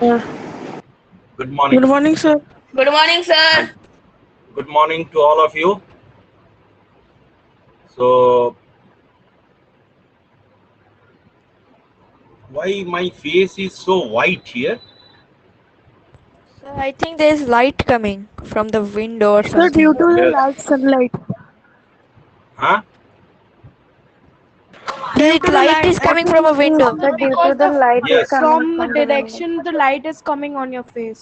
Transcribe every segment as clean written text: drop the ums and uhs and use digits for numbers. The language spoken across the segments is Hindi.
Yeah. Good morning. Good morning, sir. Good morning, sir. And good morning to all of you. So, why my face is so white here? So I think there is light coming from the window or Sir, due something. to the Yes. light sunlight. Huh? Due The to the light light, is I coming from think a window. that due to Because the the light is Yes. coming from from the window. direction the light is coming on your face.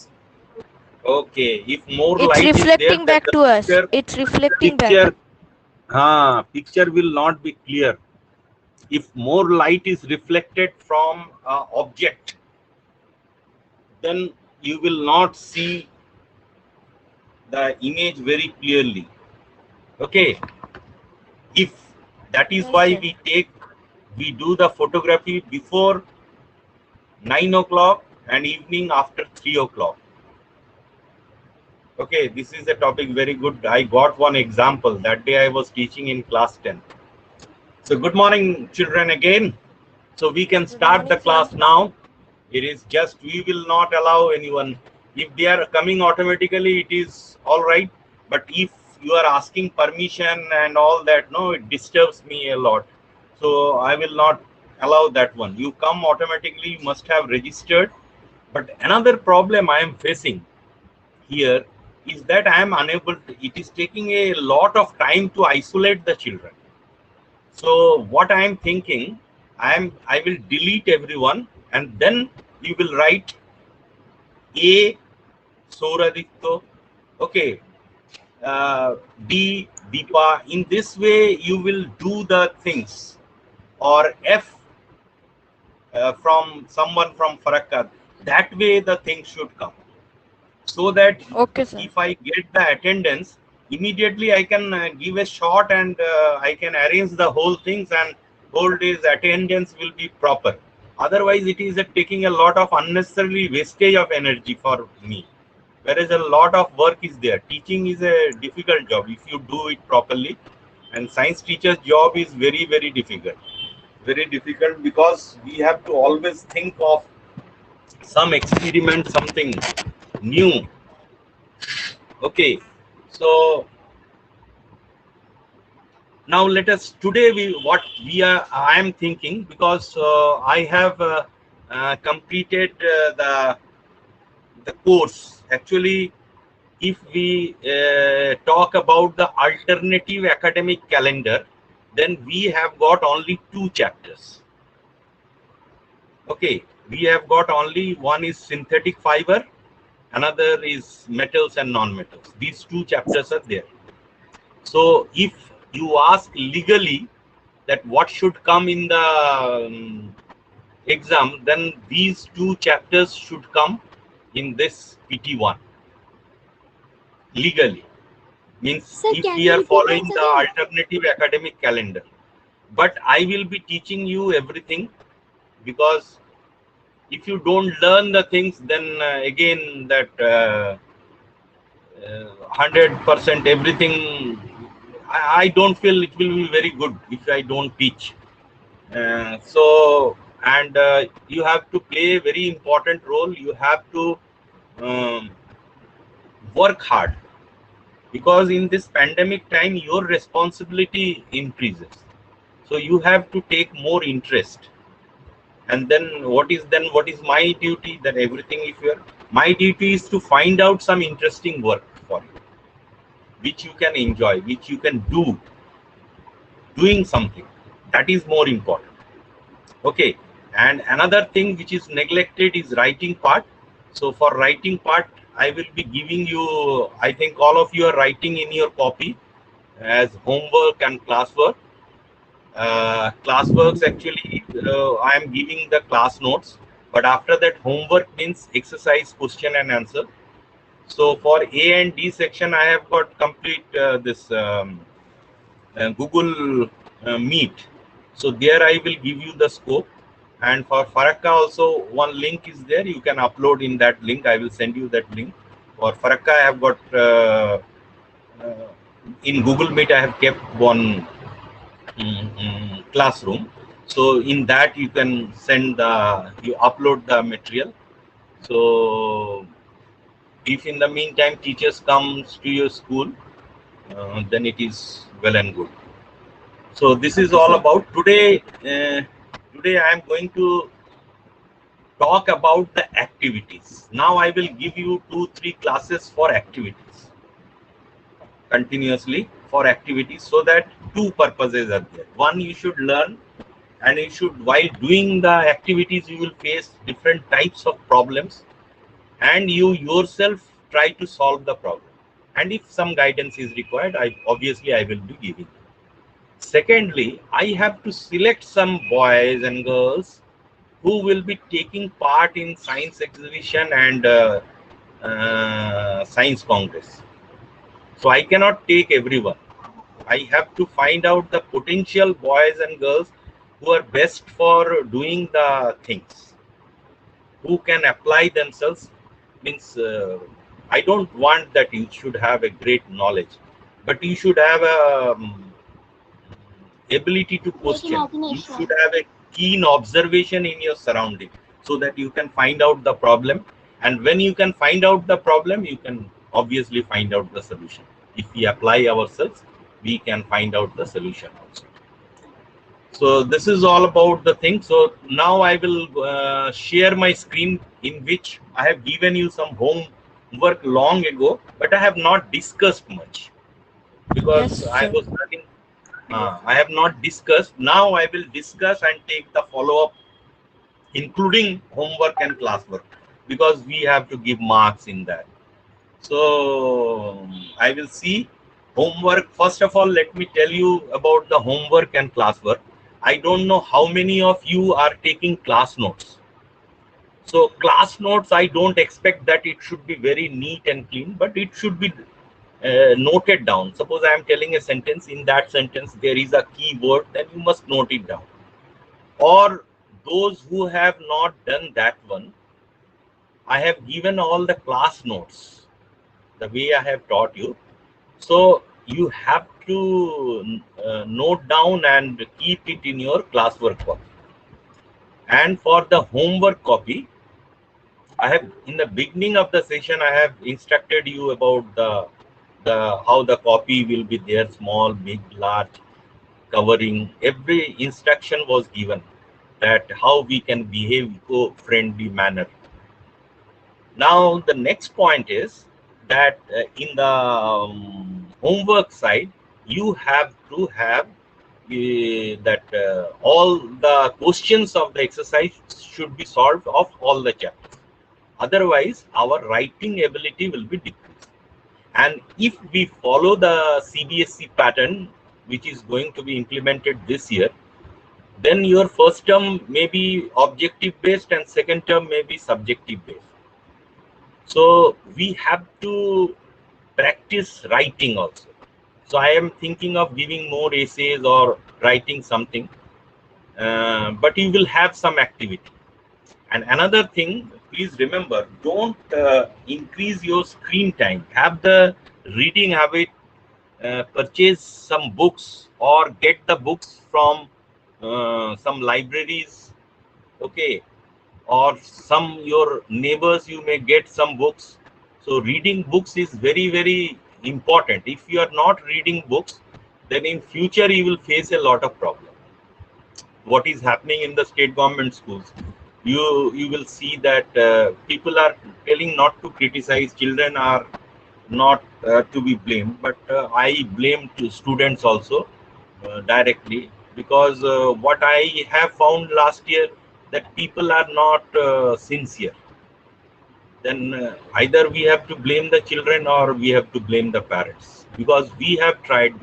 Okay. If more It's light is there, reflecting then back the to us. picture, It's reflecting back. picture, picture will not be clear. If more light is reflected from object, then you will not see the image very clearly. Okay. If that is Yes, why sir. we do the photography before 9 o'clock and evening after 3 o'clock. Okay, this is a topic very good. I got one example. That day I was teaching in class 10. So good morning, children, again. So we can Good start the morning, sir. class now. It is just we will not allow anyone. If they are coming automatically, it is all right. But if you are asking permission and all that, no, it disturbs me a lot. So I will not allow that one. You come automatically, you must have registered. But another problem I am facing here is that I am unable to, it is taking a lot of time to isolate the children. So what I am thinking, I will delete everyone and then you will write A Soraditto, okay, D Deepa. In this way you will do the things, or F from someone from Farakka. That way the thing should come. So that Okay, sir. if I get the attendance, immediately I can give a shot and I can arrange the whole things and whole day's attendance will be proper. Otherwise, it is taking a lot of unnecessary wastage of energy for me. Whereas a lot of work is there. Teaching is a difficult job if you do it properly, and science teacher's job is very, very difficult. Very difficult because we have to always think of some experiment, something new. Okay, so now let us today we what we are I am thinking, because I have completed the course. Actually, if we talk about the alternative academic calendar, then we have got only 2 chapters. Okay, we have got only one is synthetic fiber, another is metals and non-metals. These 2 chapters are there. So if you ask legally that what should come in the exam, then these 2 chapters should come in this PT1 legally. Means Sir, if can we you are repeat following once the again? alternative academic calendar. But I will be teaching you everything, because if you don't learn the things, then again that 100% everything, I don't feel it will be very good if I don't teach. So, and you have to play a very important role. You have to um, work hard, because in this pandemic time, your responsibility increases. So you have to take more interest. And then what is my duty? That everything, if you are, my duty is to find out some interesting work for you, which you can enjoy, which you can do, doing something. That is more important. Okay, and another thing which is neglected is writing part. So for writing part, I will be giving you, I think all of you are writing in your copy as homework and classwork. Classworks, actually I am giving the class notes, but after that homework means exercise, question and answer. So for A and D section, I have got complete this Google Meet. So there I will give you the scope. And for Farakka also, one link is there. You can upload in that link. I will send you that link. For Farakka, I have got uh, in Google Meet. I have kept one classroom. So in that you can send the you upload the material. So if in the meantime teachers comes to your school, then it is well and good. So this is all about today. Today I am going to talk about the activities. Now I will give you 2-3 classes for activities continuously for activities, so that two purposes are there. One, you should learn, and you should, while doing the activities, you will face different types of problems, and you yourself try to solve the problem. And if some guidance is required, I will be giving. Secondly, I have to select some boys and girls who will be taking part in science exhibition and science congress. So I cannot take everyone. I have to find out the potential boys and girls who are best for doing the things, who can apply themselves. Means I don't want that you should have a great knowledge, but you should have a ability to question. You should have a keen observation in your surrounding, so that you can find out the problem. And when you can find out the problem, you can obviously find out the solution. If we apply ourselves, we can find out the solution also. So this is all about the thing. So now I will share my screen, in which I have given you some homework long ago, but I have not discussed much because Yes, I sir. was running. I have not discussed. Now I will discuss and take the follow-up, including homework and classwork, because we have to give marks in that. So I will see homework. First of all, let me tell you about the homework and classwork. I don't know how many of you are taking class notes. So class notes, I don't expect that it should be very neat and clean, but it should be noted down. Suppose I am telling a sentence, in that sentence there is a key word, then you must note it down. Or those who have not done that one, I have given all the class notes the way I have taught you. So you have to note down and keep it in your classwork copy. And for the homework copy, I have, in the beginning of the session, I have instructed you about the how the copy will be there, small, big, large, covering. Every instruction was given, that how we can behave eco-friendly manner. Now the next point is that in the homework side, you have to have all the questions of the exercise should be solved of all the chapters. Otherwise, our writing ability will be decreased. And if we follow the CBSE pattern, which is going to be implemented this year, then your first term may be objective based and second term may be subjective based. So we have to practice writing also. So I am thinking of giving more essays or writing something, but you will have some activity. And another thing, please remember, don't increase your screen time. Have the reading habit, purchase some books or get the books from some libraries, okay, or some your neighbors, you may get some books. So reading books is very, very important. If you are not reading books, then in future you will face a lot of problems. What is happening in the state government schools, you will see that people are telling not to criticize. Children are not to be blamed, but I blame to students also directly, because what I have found last year, that people are not sincere. Then either we have to blame the children or we have to blame the parents, because we have tried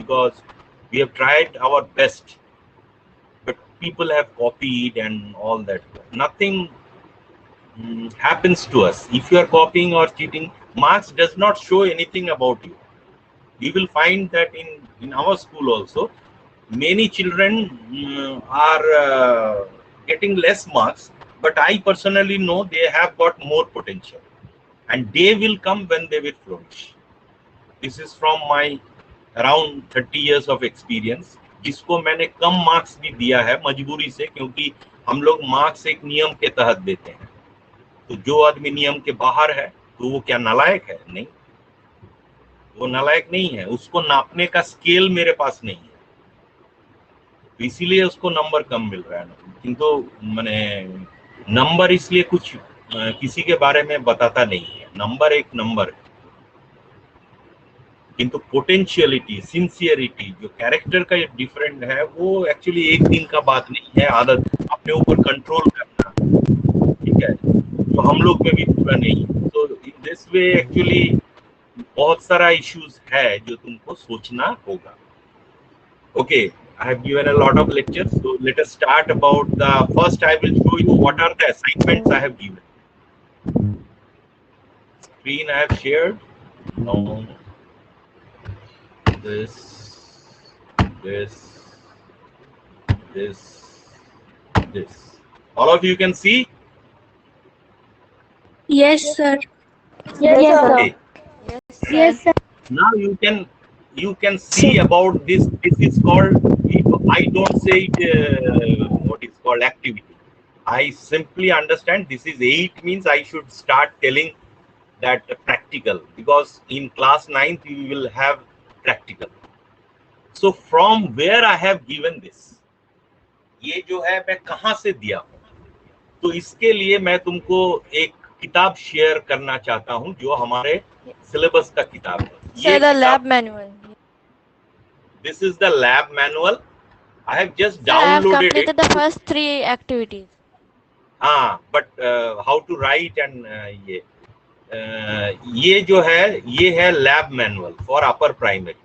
our best, but people have copied and all that. Nothing happens to us. If you are copying or cheating, marks does not show anything about you. You will find that in our school also, many children are getting less marks, but I personally know they have got more potential, and they will come when they will flourish. This is from my around 30 years of experience, जिसको मैंने कम मार्क्स भी दिया है मजबूरी से, क्योंकि हम लोग मार्क्स एक नियम के तहत देते हैं. तो जो आदमी नियम के बाहर है तो वो क्या नालायक है? नहीं, वो नालायक नहीं है। उसको नापने का स्केल मेरे पास नहीं है, तो इसीलिए उसको नंबर कम मिल रहा है। किंतु मैंने नंबर इसलिए कुछ किसी के बारे में बताता नहीं है, नंबर एक नंबर है, किंतु पोटेंशियलिटी, सिंसियरिटी, जो कैरेक्टर का डिफरेंट है, वो एक्चुअली एक दिन का बात नहीं है। आदत, अपने ऊपर कंट्रोल करना, ठीक है, जो हम लोग में भी पूरा नहीं है। तो इन दिस वे एक्चुअली बहुत सारा इश्यूज है जो तुमको सोचना होगा। Okay, I have given a lot of lectures, so let us start about the first. I will show you what are the assignments I have given. Screen I have shared. Now this, this. All of you can see? Yes, sir. Yes, sir. Okay. Yes, sir. Now you can see about this. This is called, I don't say it what is called activity. I simply understand this is 8 means I should start telling that practical, because in class 9th we will have practical. So from where I have given this, ये जो है मैं कहाँ से दिया हूँ, तो इसके लिए मैं तुमको एक किताब शेयर करना चाहता हूँ जो हमारे सिलेबस का किताब है। Sir, the lab manual. This is the lab manual. I have just Sir, I have downloaded completed it. the first 3 activities. but how to write and ये जो है ये है lab manual for upper primary.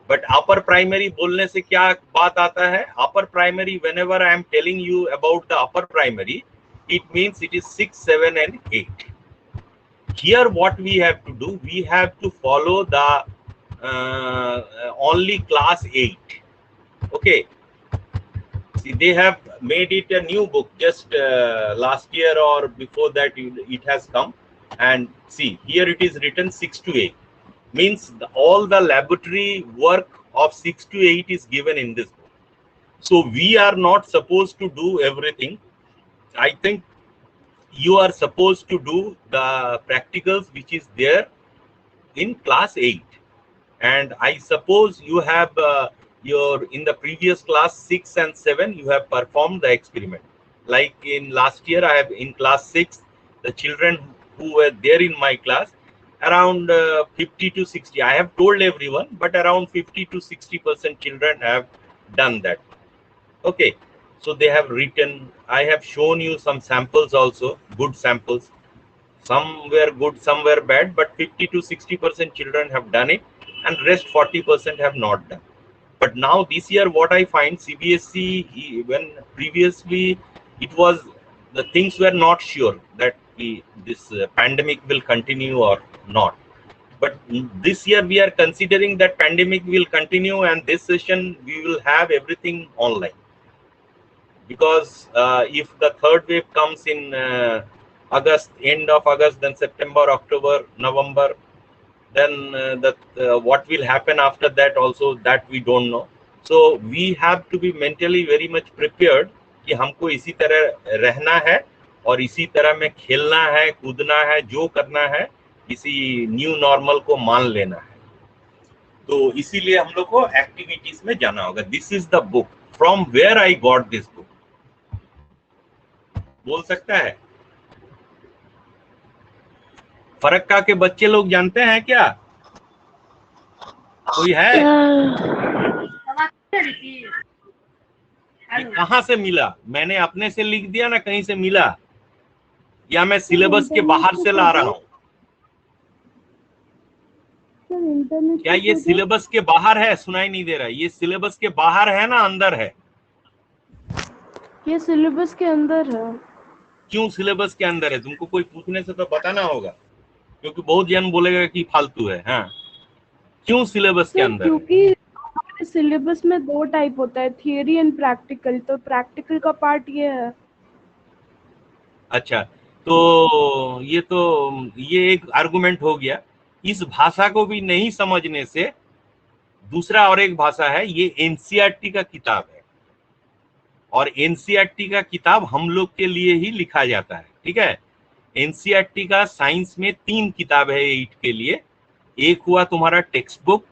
But upper primary बोलने से क्या बात आता है? Upper primary, whenever I am telling you about the upper primary, it means it is 6, 7 and 8. Here what we have to do, we have to follow the only class 8. Okay. See, they have made it a new book just last year or before that it has come. And see, here it is written 6 to 8. Means all the laboratory work of 6 to 8 is given in this book. So we are not supposed to do everything. I think you are supposed to do the practicals which is there in class 8. And I suppose you have in the previous class 6 and 7 you have performed the experiment. Like in last year, I have in class 6, the children who were there in my class, around 50 to 60. I have told everyone, but around 50 to 60% children have done that. Okay, so they have written. I have shown you some samples also, good samples. Some were good, some were bad, but 50 to 60% children have done it, and rest 40% have not done. But now this year, what I find, CBSE, when previously it was, the things were not sure that this pandemic will continue or not. But this year we are considering that pandemic will continue, and this session we will have everything online. Because if the third wave comes in August, end of August, then September, October, November, then what will happen after that also, that we don't know. So we have to be mentally very much prepared कि हमको इसी तरह रहना है और इसी तरह में खेलना है, कूदना है, जो करना है, इसी न्यू नॉर्मल को मान लेना है। तो इसीलिए हम लोग को एक्टिविटीज में जाना होगा। This is the book, from where I got this book. बोल सकता है? फरक्का के बच्चे लोग जानते हैं क्या? कोई है? ये कहाँ से मिला? मैंने अपने से लिख दिया ना, कहीं से मिला, या मैं सिलेबस के बाहर से ला रहा हूँ? क्या ये सिलेबस के बाहर है? सुनाई नहीं दे रहा। ये सिलेबस के बाहर है ना अंदर है? ये सिलेबस के अंदर है। क्यों सिलेबस के अंदर है? तुमको कोई पूछने से तो बताना होगा, क्योंकि बहुत जन बोलेगा कि फालतू है। हाँ, क्यों सिलेबस के अंदर? क्योंकि हमारे सिलेबस में 2 टाइप होता है, थियरी एंड प्रैक्टिकल। तो प्रैक्टिकल का पार्ट ये है। अच्छा, तो ये एक आर्गुमेंट हो गया। इस भाषा को भी नहीं समझने से दूसरा और एक भाषा है, ये एनसीईआरटी का किताब है, और एनसीईआरटी का किताब हम लोग के लिए ही लिखा जाता है, ठीक है? एनसीईआरटी का साइंस में 3 किताब है 8 के लिए। एक हुआ तुम्हारा टेक्स्ट बुक,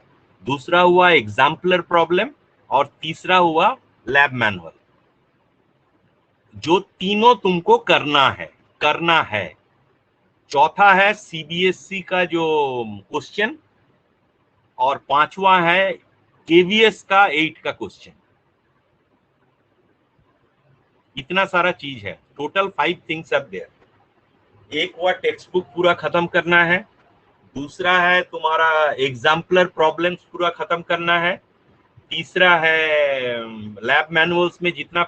दूसरा हुआ एग्जाम्पलर प्रॉब्लम, और तीसरा हुआ लैब मैनुअल। जो तीनों तुमको करना है। चौथा है सीबीएसई का जो क्वेश्चन, और पांचवा है केवीएस का 8 का क्वेश्चन। इतना सारा चीज है, टोटल 5 थिंग्स आर देयर। एक हुआ टेक्स्ट बुक पूरा खत्म करना है, दूसरा है तुम्हारा एग्जाम्पलर प्रॉब्लम्स पूरा खत्म करना है, तीसरा है लैब मैनुअल्स में जितना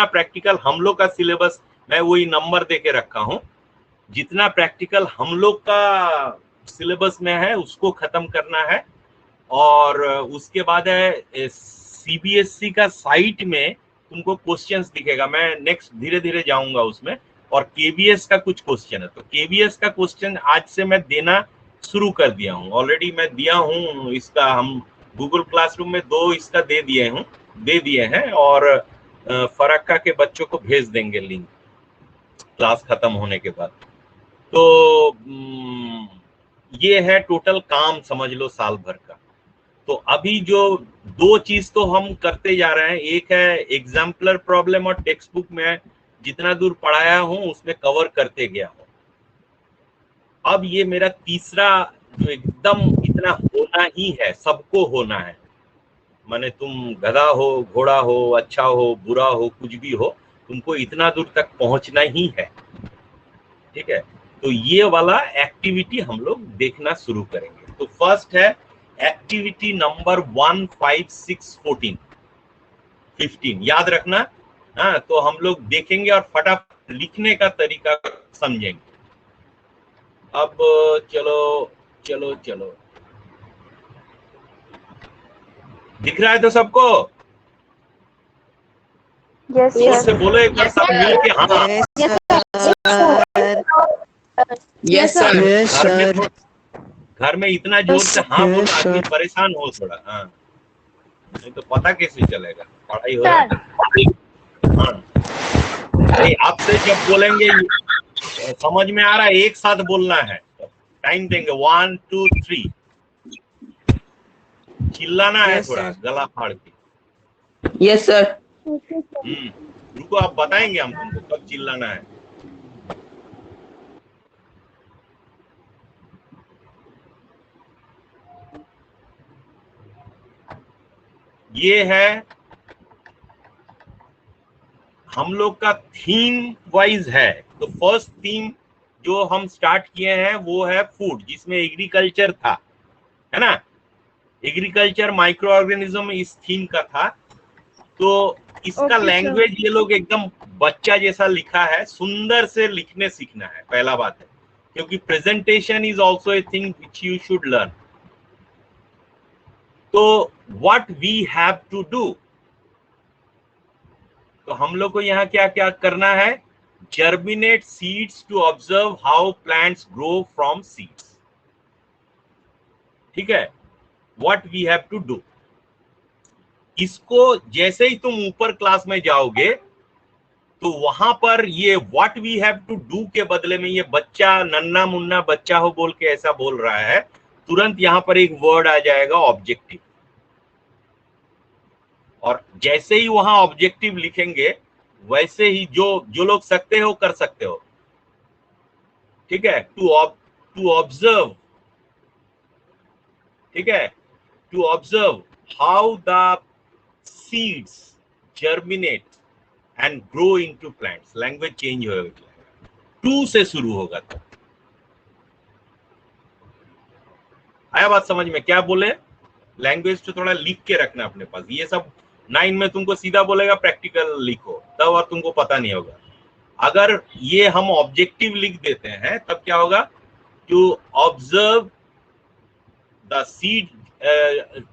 प्रैक्टिकल हम लोग का सिलेबस, मैं वही नंबर दे के रखा हूं, जितना प्रैक्टिकल हम लोग का सिलेबस में है उसको खत्म करना है। और उसके बाद है सीबीएसई का साइट में तुमको क्वेश्चंस दिखेगा, मैं नेक्स्ट धीरे धीरे जाऊंगा उसमें। और केवीएस का कुछ क्वेश्चन है, तो केवीएस का क्वेश्चन आज से मैं देना शुरू कर दिया हूं, ऑलरेडी मैं दिया हूं इसका। हम गूगल क्लासरूम में 2 इसका दे दिए हैं, और फरक्का के बच्चों को भेज देंगे लिंक क्लास खत्म होने के बाद। तो ये है टोटल काम, समझ लो साल भर का। तो अभी जो 2 चीज तो हम करते जा रहे हैं, एक है एग्जाम्पलर प्रॉब्लम, और टेक्स्ट बुक में जितना दूर पढ़ाया हूं उसमें कवर करते गया हूं। अब ये मेरा तीसरा जो एकदम इतना होना ही है, सबको होना है, माने तुम गधा हो, घोड़ा हो, अच्छा हो, बुरा हो, कुछ भी हो, तुमको इतना दूर तक पहुंचना ही है। ठीक है, तो ये वाला एक्टिविटी हम लोग देखना शुरू करेंगे। तो फर्स्ट है एक्टिविटी नंबर 1, 5, 6, 14, 15, याद रखना। हाँ, तो हम लोग देखेंगे और फटाफट लिखने का तरीका समझेंगे। अब चलो चलो चलो, दिख रहा है तो सबको? Yes, जोर से sir. बोलो एक बार, सब मिल के। हाँ, Yes, sir. Yes, sir. घर में इतना जोर से हाँ Yes, बोलो, आदमी sir. परेशान हो थोड़ा। हाँ, नहीं तो पता कैसे चलेगा, पढ़ाई हो रहा है। हाँ, नहीं, आपसे जब बोलेंगे समझ में आ रहा है, एक साथ बोलना है, टाइम देंगे। 1, 2, 3, चिल्लाना है Yes, थोड़ा, sir. गला फाड़ के। Yes, sir. रुको, आप बताएंगे हम तुमको कब चिल्लाना है। ये है हम लोग का थीम वाइज है। तो फर्स्ट थीम जो हम स्टार्ट किए हैं वो है फूड, जिसमें एग्रीकल्चर था, है ना। एग्रीकल्चर, माइक्रो ऑर्गेनिज्म इस थीम का था। तो इसका Okay, sir. लैंग्वेज ये लोग एकदम बच्चा जैसा लिखा है, सुंदर से लिखने सीखना है, पहला बात है, क्योंकि presentation is also a thing which you should learn. तो what we have to do, तो हम लोग को यहाँ क्या क्या करना है? Germinate seeds to observe how plants grow from seeds. ठीक है, what we have to do. इसको जैसे ही तुम ऊपर क्लास में जाओगे तो वहां पर ये what we have to do के बदले में ये बच्चा, नन्ना मुन्ना बच्चा हो बोल के ऐसा बोल रहा है, तुरंत यहां पर एक वर्ड आ जाएगा ऑब्जेक्टिव। और जैसे ही वहां ऑब्जेक्टिव लिखेंगे वैसे ही जो लोग सकते हो कर सकते हो। ठीक है, टू ऑब्जर्व, ठीक है, to observe how the seeds germinate and grow into plants. Language change हो जाएगा, 2 से शुरू होगा। तो आया बात समझ में? क्या बोले, लैंग्वेज तो थोड़ा लिख के रखना अपने पास। ये सब 9 में तुमको सीधा बोलेगा प्रैक्टिकल लिखो, तब और तुमको पता नहीं होगा। अगर ये हम ऑब्जेक्टिव लिख देते हैं तब क्या होगा? To observe the seed,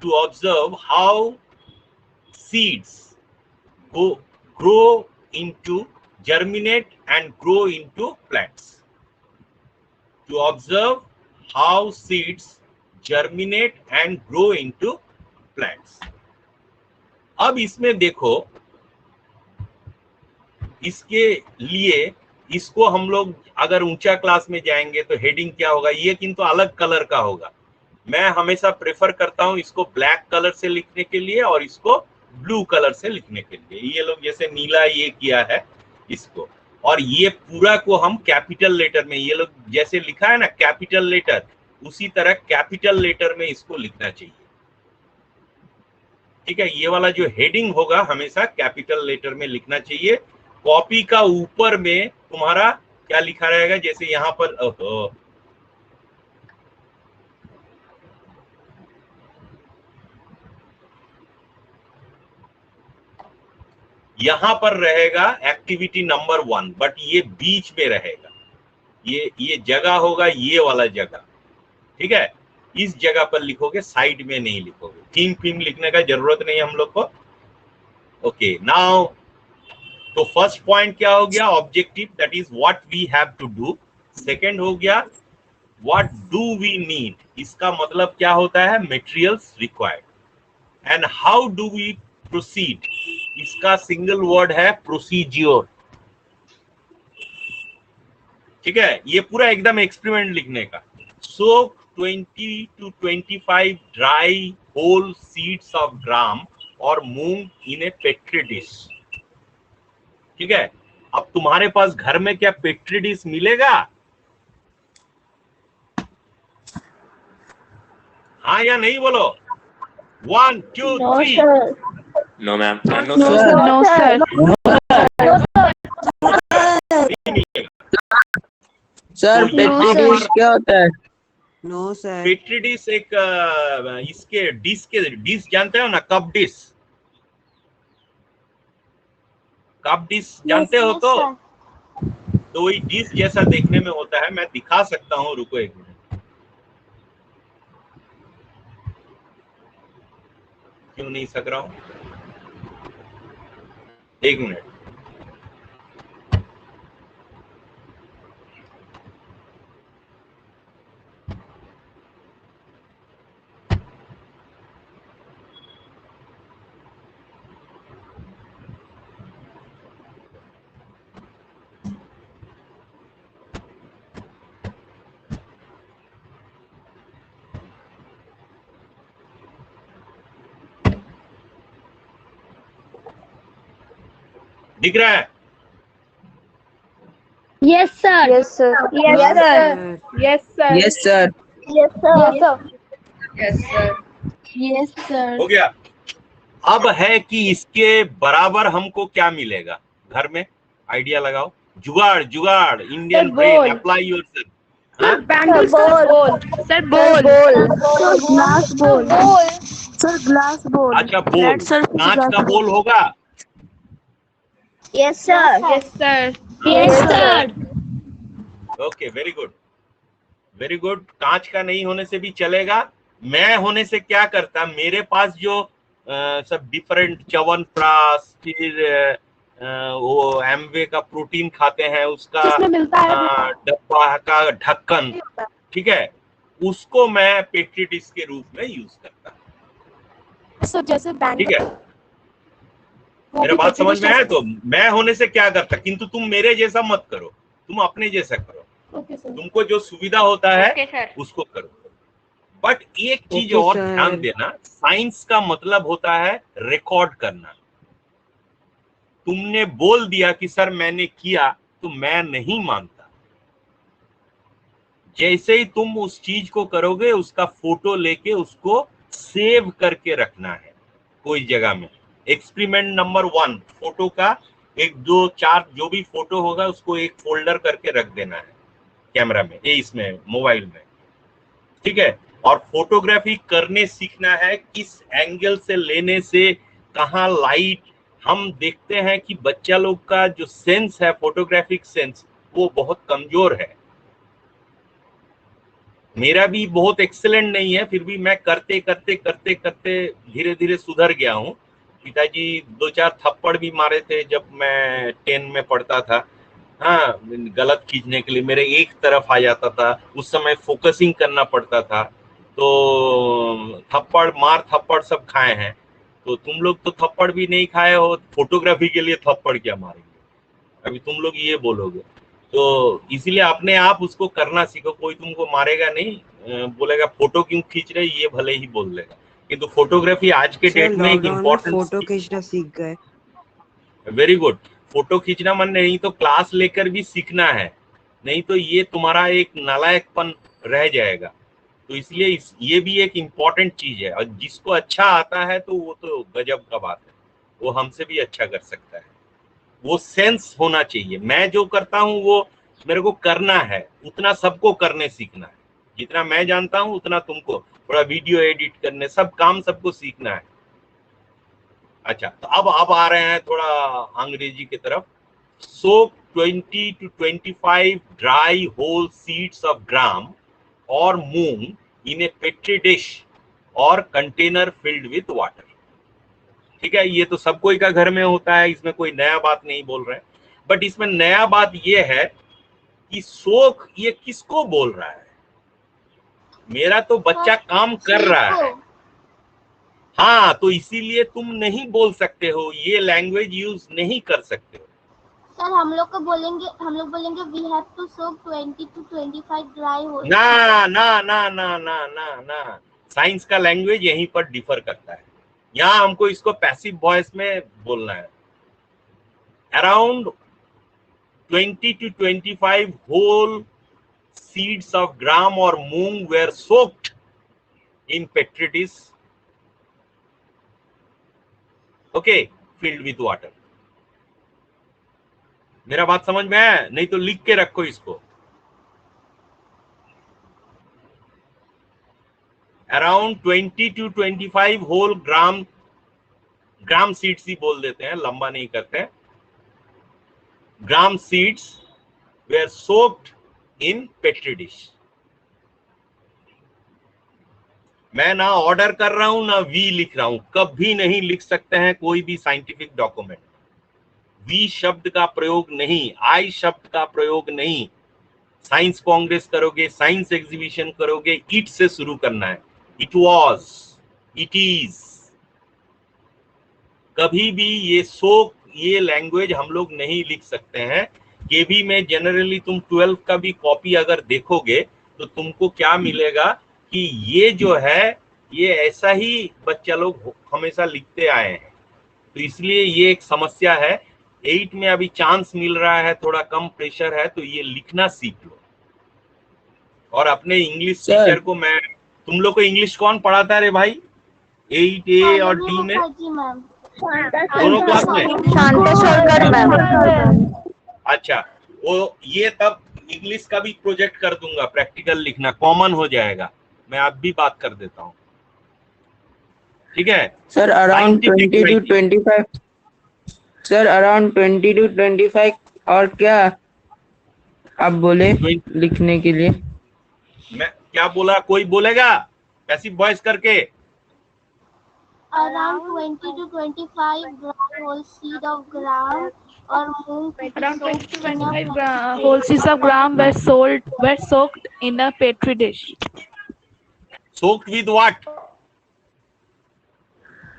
to observe how seeds grow into, germinate and grow into plants. To observe how seeds germinate and grow into plants. अब इसमें देखो, इसके लिए इसको हम लोग अगर ऊंचा क्लास में जाएंगे तो हेडिंग क्या होगा, ये किंतु अलग कलर का होगा। मैं हमेशा प्रेफर करता हूं इसको ब्लैक कलर से लिखने के लिए और इसको ब्लू कलर से लिखने के लिए। ये लोग जैसे नीला ये किया है इसको, और ये पूरा को हम कैपिटल लेटर में, ये लोग जैसे लिखा है ना कैपिटल लेटर, उसी तरह कैपिटल लेटर में इसको लिखना चाहिए। ठीक है, ये वाला जो हेडिंग होगा हमेशा कैपिटल लेटर में लिखना चाहिए। कॉपी का ऊपर में तुम्हारा क्या लिखा रहेगा, जैसे यहाँ पर यहां पर रहेगा एक्टिविटी नंबर 1, बट ये बीच में रहेगा, ये जगह होगा, ये वाला जगह। ठीक है, इस जगह पर लिखोगे, साइड में नहीं लिखोगे। थीम लिखने का जरूरत नहीं है हम लोग को। ओके, नाउ तो फर्स्ट पॉइंट क्या हो गया, objective, that is what we have to do. Second हो गया व्हाट डू वी नीड, इसका मतलब क्या होता है, materials required. And how do we proceed, इसका सिंगल वर्ड है प्रोसीज्योर। ठीक है, ये पूरा एकदम एक्सपेरिमेंट लिखने का। Soak 20 to 25 dry whole seeds of gram और मूंग इन ए पेट्री डिश। ठीक है, अब तुम्हारे पास घर में क्या पेट्री डिश मिलेगा? हाँ या नहीं बोलो, 1 2 3। No, ma'am. No, No, sir. sir. No, sir. नहीं मिलेगा। सर तो पेट्री यहाँ डिश पर क्या होता है? No, sir. पेट्री डिश एक इसके डिश जानते हो ना, कप डिश, कप डिश जानते हो तो वही डिश जैसा देखने में होता है। मैं दिखा सकता हूँ, रुको एक मिनट। क्यों नहीं सक रहा हूँ, एक मिनट। दिख रहा है? Yes, sir. Yes, sir. Yes, sir. Yes, sir. Yes sir. Yes, sir. Yes, sir. Yes, sir. हो गया। अब है कि इसके बराबर हमको क्या मिलेगा घर में, आइडिया लगाओ। जुगाड़, जुगाड़, Indian Sir, brain, bowl. Apply yourself. Sir, bamboo Bowl. bowl. Sir, bowl. Sir, glass bowl. Sir, glass bowl. अच्छा, बोल, कांच का बोल होगा? Yes, sir. Yes, sir. Yes, sir. Okay, very good, very good. कांच का नहीं होने से भी चलेगा। मैं होने से क्या करता, मेरे पास जो सब डिफरेंट च्यवनप्राश, फिर वो एमवे का प्रोटीन खाते हैं उसका जिसमें मिलता है डब्बा का ढक्कन, ठीक है, उसको मैं पेट्री डिश के रूप में यूज करता। सर जैसे बैंगन, ठीक है, मेरा बात समझ में आया? तो मैं होने से क्या करता, किंतु तुम मेरे जैसा मत करो, तुम अपने जैसा करो। Okay sir. तुमको जो सुविधा होता है Okay, sir. उसको करो। बट एक चीज Okay, और sir. ध्यान देना, साइंस का मतलब होता है रिकॉर्ड करना। तुमने बोल दिया कि सर मैंने किया, तो मैं नहीं मानता। जैसे ही तुम उस चीज को करोगे, उसका फोटो लेके उसको सेव करके रखना है कोई जगह में। एक्सपेरिमेंट नंबर 1, फोटो का 1 2 4 जो भी फोटो होगा उसको एक फोल्डर करके रख देना है कैमरा में, इसमें मोबाइल में। ठीक है, और फोटोग्राफी करने सीखना है, किस एंगल से लेने से, कहाँ लाइट। हम देखते हैं कि बच्चा लोग का जो सेंस है, फोटोग्राफिक सेंस, वो बहुत कमजोर है। मेरा भी बहुत एक्सीलेंट नहीं है, फिर भी मैं करते करते करते करते धीरे धीरे सुधर गया हूँ। पिताजी 2-4 थप्पड़ भी मारे थे जब मैं 10 में पढ़ता था। हाँ, गलत खींचने के लिए मेरे एक तरफ आ जाता था, उस समय फोकसिंग करना पड़ता था, तो थप्पड़ सब खाए हैं। तो तुम लोग तो थप्पड़ भी नहीं खाए हो, फोटोग्राफी के लिए थप्पड़ क्या मारेंगे? अभी तुम लोग ये बोलोगे। तो इसीलिए अपने आप उसको करना सीखो। कोई तुमको मारेगा नहीं, बोलेगा फोटो क्यों खींच रहे, ये भले ही बोल देगा, किंतु फोटोग्राफी आज के सर डेट में एक लॉकडाउन में इम्पोर्टेंट। फोटो खींचना सीख गए। Very good. फोटो खींचना मन नहीं तो क्लास लेकर भी सीखना है, नहीं तो ये तुम्हारा एक नालायकपन रह जाएगा। तो इसलिए ये भी एक इम्पोर्टेंट चीज है, और जिसको अच्छा आता है तो वो तो गजब का बात है, वो हमसे भी अच्छा कर सकता है। वो सेंस होना चाहिए, मैं जो करता हूँ वो मेरे को करना है, उतना सबको करने सीखना है। जितना मैं जानता हूँ उतना तुमको, थोड़ा वीडियो एडिट करने, सब काम सबको सीखना है। अच्छा, तो अब आ रहे हैं थोड़ा अंग्रेजी की तरफ। Soak 20 to 25 dry whole seeds of gram और मूंग इन ए पेट्री डिश और कंटेनर फिल्ड विथ वाटर। ठीक है, ये तो सब कोई का घर में होता है, इसमें कोई नया बात नहीं बोल रहे हैं। बट इसमें नया बात ये है कि सोक ये किसको बोल रहा है? मेरा तो बच्चा काम कर रहा है। हाँ, तो इसीलिए तुम नहीं बोल सकते हो, ये लैंग्वेज यूज नहीं कर सकते हो। सर हम लोग बोलेंगे we have to soak 20 to 25 dry whole. ना ना ना ना ना ना ना, साइंस का लैंग्वेज यहीं पर डिफर करता है। यहाँ हमको इसको पैसिव वॉइस में बोलना है। Around 20 to 25 whole seeds of gram or moong were soaked in petri dish, okay, filled with water. मेरा बात समझ में है? नहीं तो लिख के रखो इसको। Around 20 to 25 whole gram seeds ही बोल देते हैं, लंबा नहीं करते। Gram seeds were soaked in petri dish। मैं ना ऑर्डर कर रहा हूं ना वी लिख रहा हूं, कभी नहीं लिख सकते हैं कोई भी साइंटिफिक डॉक्यूमेंट। वी शब्द का प्रयोग नहीं, आई शब्द का प्रयोग नहीं। साइंस कांग्रेस करोगे, साइंस एग्जीबिशन करोगे, इट से शुरू करना है। It was, it is. कभी भी ये सोक, ये लैंग्वेज हम लोग नहीं लिख सकते हैं। केबी में जनरली तुम 12 का भी कॉपी अगर देखोगे तो तुमको क्या मिलेगा कि ये जो है ये ऐसा ही बच्चा लोग हमेशा लिखते आए हैं। तो इसलिए ये एक समस्या है। 8 में अभी चांस मिल रहा है, थोड़ा कम प्रेशर है, तो ये लिखना सीख लो। और अपने इंग्लिश टीचर को मैं, तुम लोग को इंग्लिश कौन पढ़ाता है रे भाई 8A और D में? दोनों क्लास में? शांता शोरकर मैम। अच्छा, वो ये तब इंग्लिश का भी प्रोजेक्ट कर दूंगा, प्रैक्टिकल लिखना कॉमन हो जाएगा। मैं अब भी बात कर देता हूँ, ठीक है sir? Around 20 to 25 sir, around 20 to 25 और क्या आप बोले लिखने के लिए? मैं क्या बोला, कोई बोलेगा पैसिव वॉइस करके? Around 20 to 25 gram whole seed of gram or moong Around 20 to 25 whole seeds of gram were soaked in a petri dish. Soaked with what?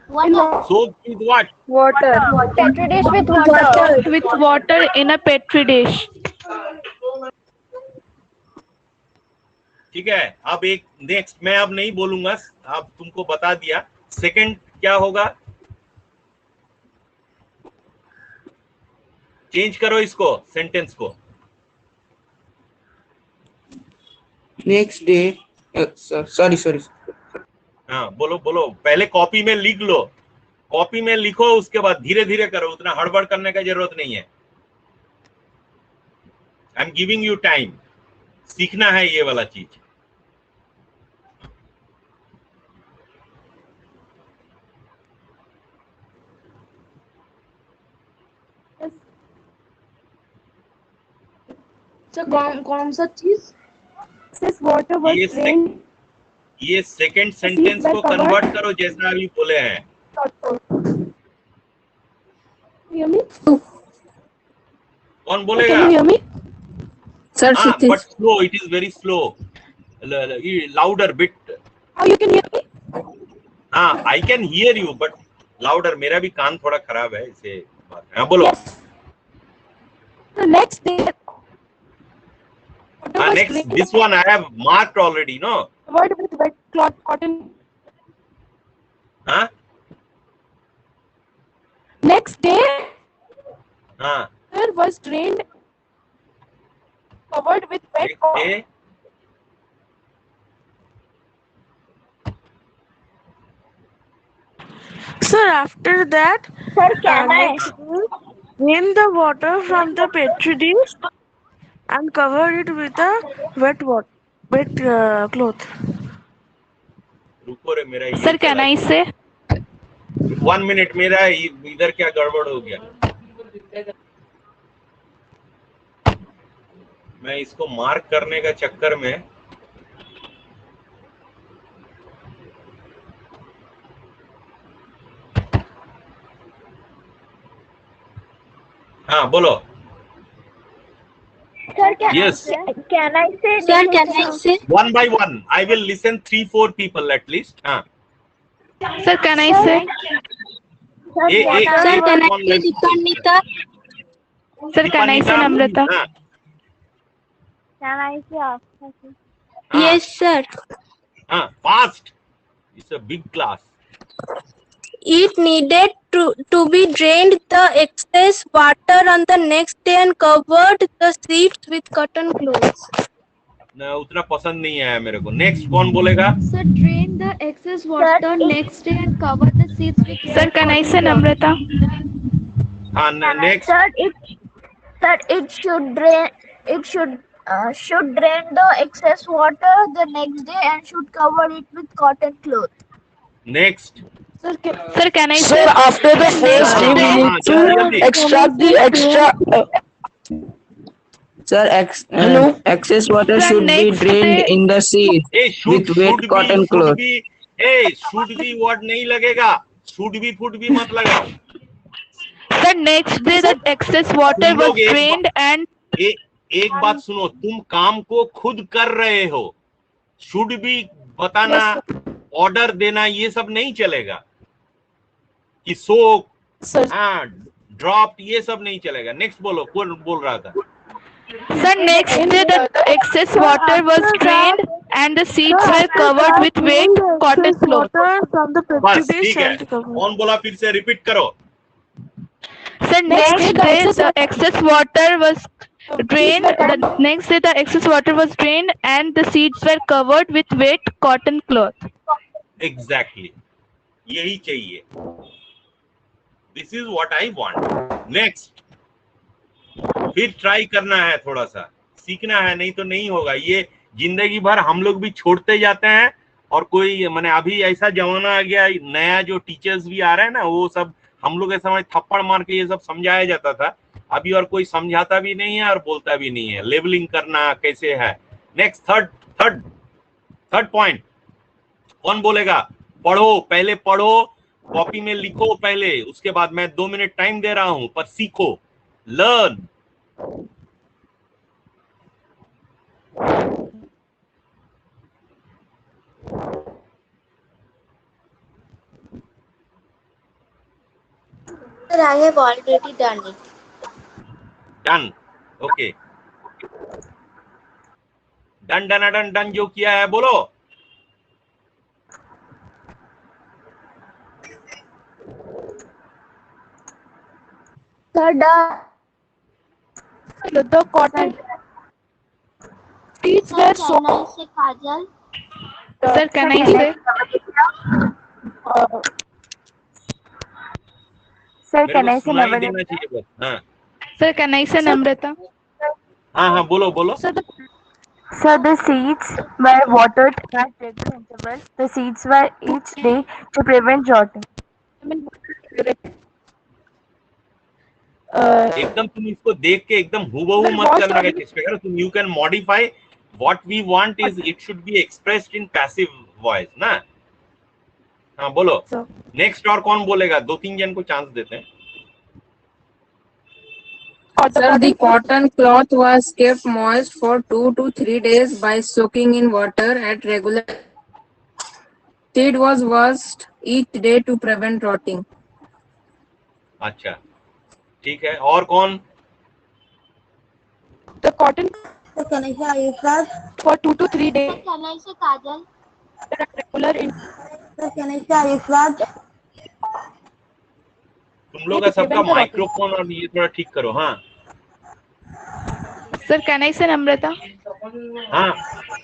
water. Soaked with what? Water. Petri dish with water. Soaked with water in a petri dish. ठीक है, अब एक नेक्स्ट, मैं अब नहीं बोलूंगा, अब तुमको बता दिया। सेकंड क्या होगा? चेंज करो इसको, सेंटेंस को। Next day, sorry. हाँ, बोलो बोलो, पहले कॉपी में लिख लो, कॉपी में लिखो, उसके बाद धीरे धीरे करो, उतना हड़बड़ करने का जरूरत नहीं है। I am giving you time, सीखना है ये वाला चीज। So कौन सा चीज? This water was drained. ये सेकंड सेंटेंस को कन्वर्ट करो जैसा अभी बोले हैं। Hear me? कौन बोलेगा? Can you hear me? Sir, but slow, it is very slow, louder bit. How you can hear me? हाँ, I can hear you but louder। मेरा भी कान थोड़ा खराब है, इसे बात है। हाँ, बोलो। The next day was Next, drained this one I have marked already, no? covered with wet cloth cotton. Huh? Next day, Huh? water was drained covered with wet Next cotton. day. Sir, after that, Sir, can I? next day, drain the water from the petri dish and cover it with a wet cloth. रुको रे मेरा ये Sir, can I say? 1 minute, मेरा इधर क्या गड़बड़ हो गया? मैं इसको मार्क करने का चक्कर में हाँ बोलो. Sir, can Yes. Can I say? Sir, can I say? One by one. I will listen 3-4 people at least. हाँ. Sir, can I say? Sir, can I say Dipannita? Sir, can I say Namrata? हाँ. Can I say Aksha? हाँ. Yes, sir. हाँ. Fast. It's a big class. It needed to be drained the excess water on the next day and covered the seats with cotton cloths. ना उतना पसंद नहीं आया मेरे को. Next कौन बोलेगा? Sir, drain the excess water next day and cover the seats with. Sir, can I say Namrata? हाँ. Next. Sir, it should drain. It should drain the excess water the next day and should cover it with cotton cloth. Next. Sir, can I say? Sir, after the first day, we हाँ, need जल्दी. to extract the extra. Sir, excess water Sir, should be next drained day- in the sea Hey, with wet cotton cloth. should be word नहीं लगेगा. Should be मत लगाओ. Sir, next day the excess water तुम was लोग drained and एक बात सुनो, तुम काम को खुद कर रहे हो. शुड भी बताना, ऑर्डर देना, ये सब नहीं चलेगा. कि सोक, हाँ, ड्रॉप, ये सब नहीं चलेगा. नेक्स्ट बोलो, कौन बोल रहा था? Sir, next day the excess water was drained and the seats were covered with wet cotton cloth. Water from the petri बस dish ठीक है. and covered. कौन बोला? फिर से रिपीट करो. Sir, next day the excess water was drained. The next day the excess water was drained and the seats were covered with wet cotton cloth. Exactly यही चाहिए. This is what I want. Next. फिर ट्राई करना है, थोड़ा सा सीखना है, नहीं तो नहीं होगा. ये जिंदगी भर हम लोग भी छोड़ते जाते हैं और कोई मैंने अभी ऐसा जमाना आ गया, नया जो टीचर्स भी आ रहे हैं ना, वो सब हम लोग के समय थप्पड़ मार के ये सब समझाया जाता था. अभी और कोई समझाता भी नहीं है और बोलता भी नहीं है. लेबलिंग करना कैसे है. नेक्स्ट थर्ड पॉइंट कौन बोलेगा? पढ़ो, पहले पढ़ो, कॉपी में लिखो पहले, उसके बाद मैं 2 मिनट टाइम दे रहा हूं, पर सीखो. Learn. Sir, I have already done it. Done. Okay. Done जो किया है बोलो. Sir, done. The cotton seats were Sir, soaked. can I say Kajal? Sir, can I say? Sir, मेरे को सुनाई देना चाहिए बस. हाँ Sir, can I say Namrata? हाँ बोलो. So the seats were watered at regular intervals. The seats were each day to prevent rotting. एकदम तुम इसको देख के एकदम हुबहू मत करने का चेष्टा करो. तुम you can modify. What we want is it should be expressed in passive voice ना. हाँ बोलो. नेक्स्ट और कौन बोलेगा? 2-3 जन को चांस देते हैं. Sir, the cotton cloth was kept moist for 2 to 3 days by soaking in water at regular. Seed was washed each day to prevent rotting. अच्छा ठीक है. और कौन? The cotton So Kanisha Ayushwar. for 2 to 3 days. Can I say Kajal? Regular in So Kanisha Ayushwar. तुम लोग का सबका माइक्रोफोन और ये थोड़ा ठीक करो। हाँ Sir, can I say Namrata? हाँ,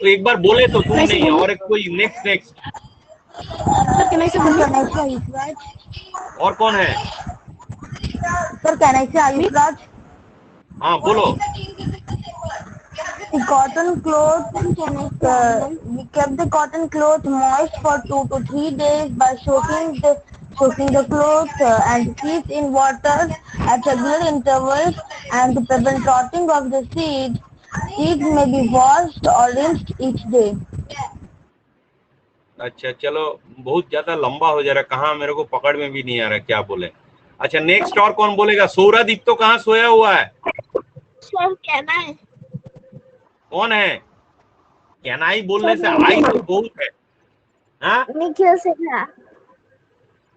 तो एक बार बोले तो तुम नहीं, और एक कोई नेक्स्ट। Sir Kanisha Ayushwar. और कौन है? Sir Kanisha Ayushwar. हाँ बोलो। The cotton cloth, we kept the cotton cloth moist for 2 to 3 days by soaking the cloth and seeds in water at regular intervals, and to prevent rotting of the seeds. Seeds may be washed or rinsed each day. अच्छा चलो, बहुत ज्यादा लंबा हो जा रहा है, कहाँ मेरे को पकड़ में भी नहीं आ रहा क्या बोले। अच्छा नेक्स्ट और कौन बोलेगा? सौरादीप तो कहाँ सोया हुआ है? Sir, can I? कौन है? कैन आई बोलने से आई तो बहुत है। हाँ Nikhil Sinha.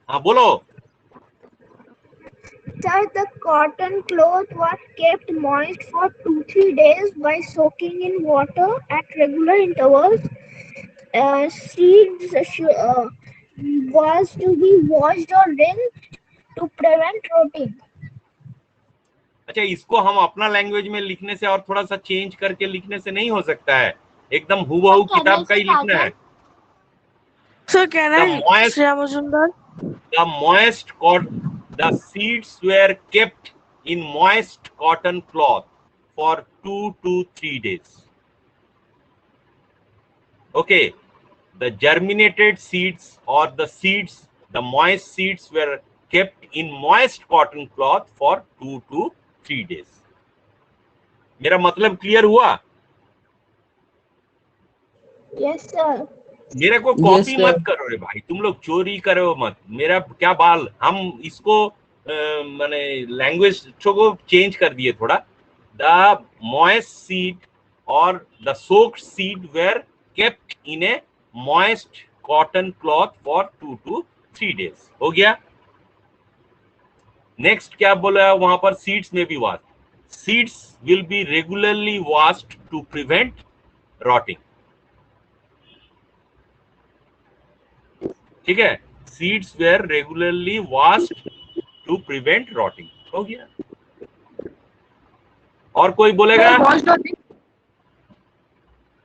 हाँ बोलो। Sir, the cotton cloth was kept moist for 2-3 days by soaking in water at regular intervals. Seeds was to be washed or rinsed to prevent rotting. अच्छा इसको हम अपना लैंग्वेज में लिखने से और थोड़ा सा चेंज करके लिखने से नहीं हो सकता है? एकदम हुबहू किताब का ही लिखना है। Sir, can I say Amazundar? The seeds were kept in moist cotton cloth for 2 to 3 days. Okay, the germinated seeds or the moist seeds were kept in moist cotton cloth for 2 to 3 days. मेरा मतलब क्लियर हुआ? Yes, sir. मेरे को कॉपी मत करो रे भाई, तुम लोग चोरी करो मत। मेरा क्या बाल, हम इसको माने लैंग्वेज को चेंज कर दिए थोड़ा। द मॉइस्ट सीड और the soaked seed were kept in a moist cotton cloth for 2 to 3 days। हो गया। नेक्स्ट क्या बोला वहां पर? सीड्स में भी wash. Seeds will be regularly washed to prevent rotting. ठीक है, seeds were regularly washed to prevent rotting. हो गया। और कोई बोलेगा?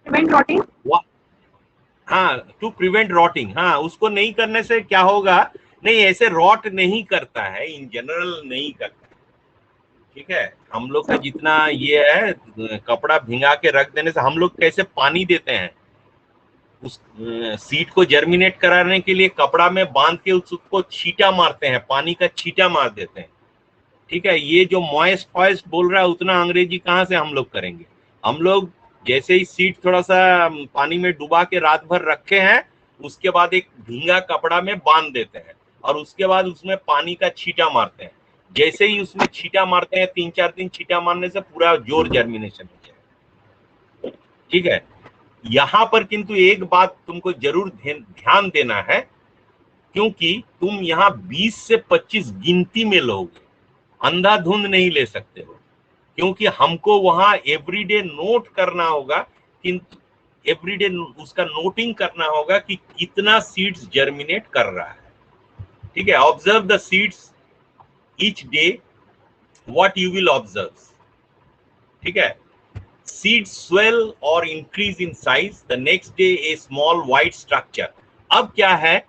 prevent rotting. हाँ, टू प्रिवेंट रॉटिंग। हाँ, उसको नहीं करने से क्या होगा? नहीं, ऐसे रॉट नहीं करता है, इन जनरल नहीं करता। ठीक है, हम लोग का जितना ये है, कपड़ा भिंगा के रख देने से, हम लोग कैसे पानी देते हैं उस सीड को जर्मिनेट कराने के लिए, कपड़ा में बांध के उसको छींटा मारते हैं, पानी का छींटा मार देते हैं। ठीक है, ये जो मॉइस्ट फॉइस्ट बोल रहा है उतना अंग्रेजी कहाँ से हम लोग करेंगे? हम लोग जैसे ही सीड थोड़ा सा पानी में डुबा के रात भर रखे हैं, उसके बाद एक भींगा कपड़ा में बांध देते हैं और उसके बाद उसमें पानी का छींटा मारते हैं। जैसे ही उसमें छींटा मारते हैं, 3-4 दिन छींटा मारने से पूरा जोर जर्मिनेशन हो जाए। ठीक है, यहाँ पर किंतु एक बात तुमको जरूर ध्यान देना है, क्योंकि तुम यहाँ 20 से 25 गिनती में लोगे, अंधाधुंध नहीं ले सकते हो, क्योंकि हमको वहां एवरीडे नोट करना होगा, किंतु एवरीडे उसका नोटिंग करना होगा कि कितना सीड्स जर्मिनेट कर रहा है। ठीक है, observe the seeds each day, what you will observe. ठीक है, seeds swell or increase in size, the next day a small white structure। अब क्या है,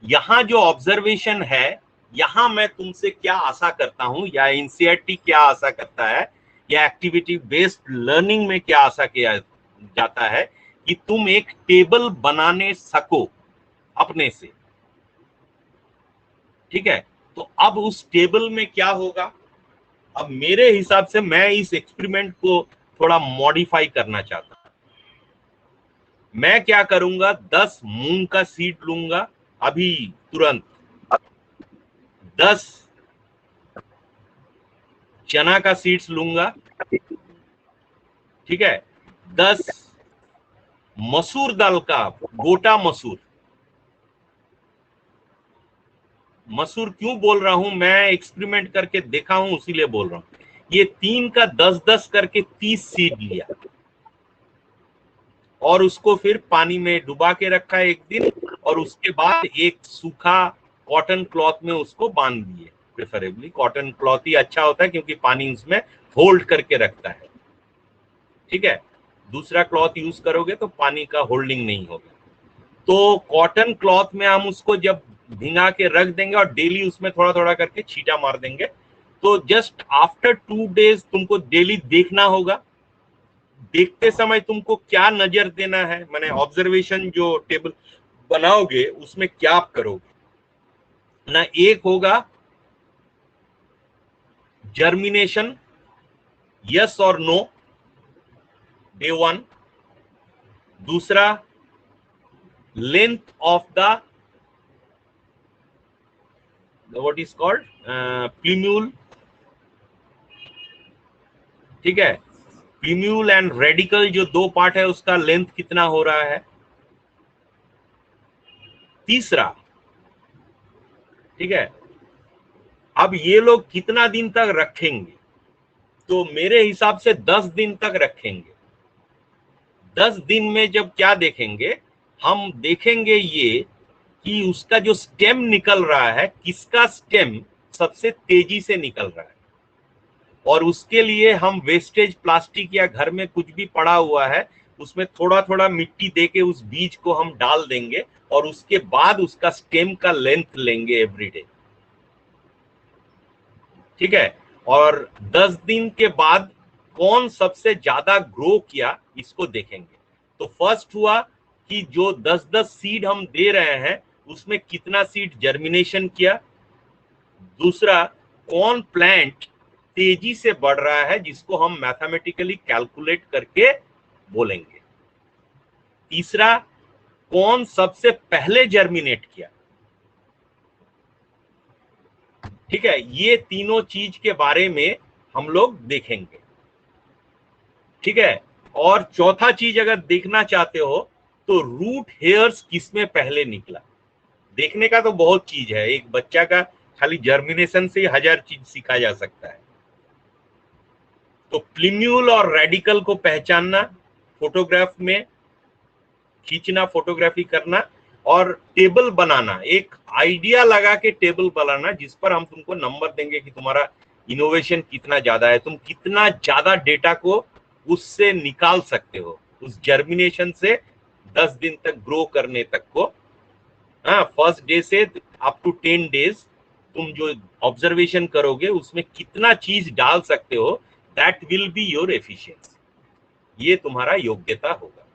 यहाँ जो ऑब्जर्वेशन है, यहाँ मैं तुमसे क्या आशा करता हूं, या एनसीईआरटी क्या आशा करता है, या एक्टिविटी बेस्ड लर्निंग में क्या आशा किया जाता है कि तुम एक टेबल बनाने सको अपने से। ठीक है, तो अब उस टेबल में क्या होगा? अब मेरे हिसाब से मैं इस एक्सपेरिमेंट को थोड़ा मॉडिफाई करना चाहता हूं। मैं क्या करूंगा, 10 मूंग का सीड लूंगा अभी तुरंत, 10 चना का सीड्स लूंगा। ठीक है, 10 मसूर दाल का, गोटा मसूर। मसूर क्यों बोल रहा हूं, मैं एक्सपेरिमेंट करके देखा हूं, इसीलिए बोल रहा हूं। ये 3 का 10-10 करके 30 सीड लिया। और उसको फिर पानी में डुबा के रखा एक दिन, और उसके बाद एक सूखा कॉटन क्लॉथ में उसको बांध दिए। प्रेफरेबली कॉटन क्लॉथ ही अच्छा होता है क्योंकि पानी उसमें होल्ड करके रखता है। ठीक है, दूसरा क्लॉथ यूज करोगे तो पानी का होल्डिंग नहीं होगा। तो कॉटन क्लॉथ में हम उसको जब भिंगा के रख देंगे और डेली उसमें थोड़ा थोड़ा करके छींटा मार देंगे, तो जस्ट आफ्टर 2 डेज तुमको डेली देखना होगा। देखते समय तुमको क्या नजर देना है, माने ऑब्जर्वेशन जो टेबल बनाओगे उसमें क्या आप करोगे ना। एक होगा जर्मिनेशन, यस और नो, डे 1। दूसरा length of the what is called प्लीम्यूल। ठीक है, प्लीम्यूल एंड रेडिकल जो दो पार्ट है उसका लेंथ कितना हो रहा है। तीसरा, ठीक है, अब ये लोग कितना दिन तक रखेंगे, तो मेरे हिसाब से 10 दिन तक रखेंगे। 10 दिन में जब क्या देखेंगे, हम देखेंगे ये कि उसका जो स्टेम निकल रहा है, किसका स्टेम सबसे तेजी से निकल रहा है, और उसके लिए हम वेस्टेज प्लास्टिक या घर में कुछ भी पड़ा हुआ है उसमें थोड़ा थोड़ा मिट्टी देके उस बीज को हम डाल देंगे, और उसके बाद उसका स्टेम का लेंथ लेंगे एवरीडे। ठीक है, और 10 दिन के बाद कौन सबसे ज्यादा ग्रो किया इसको देखेंगे। तो फर्स्ट हुआ कि जो 10-10 सीड हम दे रहे हैं उसमें कितना सीड जर्मिनेशन किया। दूसरा, कौन प्लांट तेजी से बढ़ रहा है जिसको हम मैथमेटिकली कैलकुलेट करके बोलेंगे। तीसरा, कौन सबसे पहले जर्मिनेट किया। ठीक है, ये तीनों चीज के बारे में हम लोग देखेंगे। ठीक है, और चौथा चीज अगर देखना चाहते हो तो रूट हेयर्स किसमें पहले निकला। देखने का तो बहुत चीज है, एक बच्चा का खाली जर्मिनेशन से 1000 चीज सीखा जा सकता है। तो प्लीम्यूल और रेडिकल को पहचानना, फोटोग्राफ में खींचना, फोटोग्राफी करना, और टेबल बनाना, एक आइडिया लगा के टेबल बनाना जिस पर हम तुमको नंबर देंगे कि तुम्हारा इनोवेशन कितना ज्यादा है, तुम कितना ज्यादा डेटा को उससे निकाल सकते हो, उस जर्मिनेशन से 10 दिन तक ग्रो करने तक को। हाँ, फर्स्ट डे से अप टू 10 डेज तुम जो ऑब्जर्वेशन करोगे उसमें कितना चीज डाल सकते हो, that will be your efficiency. ये तुम्हारा योग्यता होगा।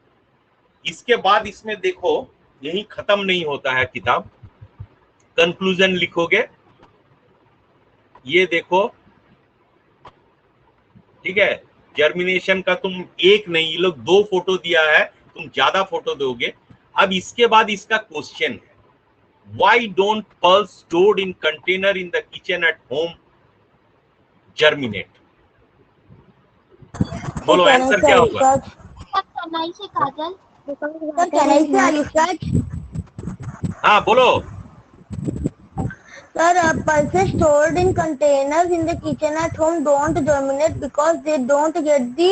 इसके बाद इसमें देखो, यही खत्म नहीं होता है किताब, कंक्लूजन लिखोगे। ये देखो, ठीक है, जर्मिनेशन का तुम एक नहीं, ये लोग 2 फोटो दिया है, तुम ज्यादा फोटो दोगे। अब इसके बाद इसका क्वेश्चन है, why don't pearls stored in container in the kitchen at home germinate? बोलो आंसर क्या होगा। हाँ बोलो। Sir, pulses stored in containers in the kitchen at home don't germinate because they don't get the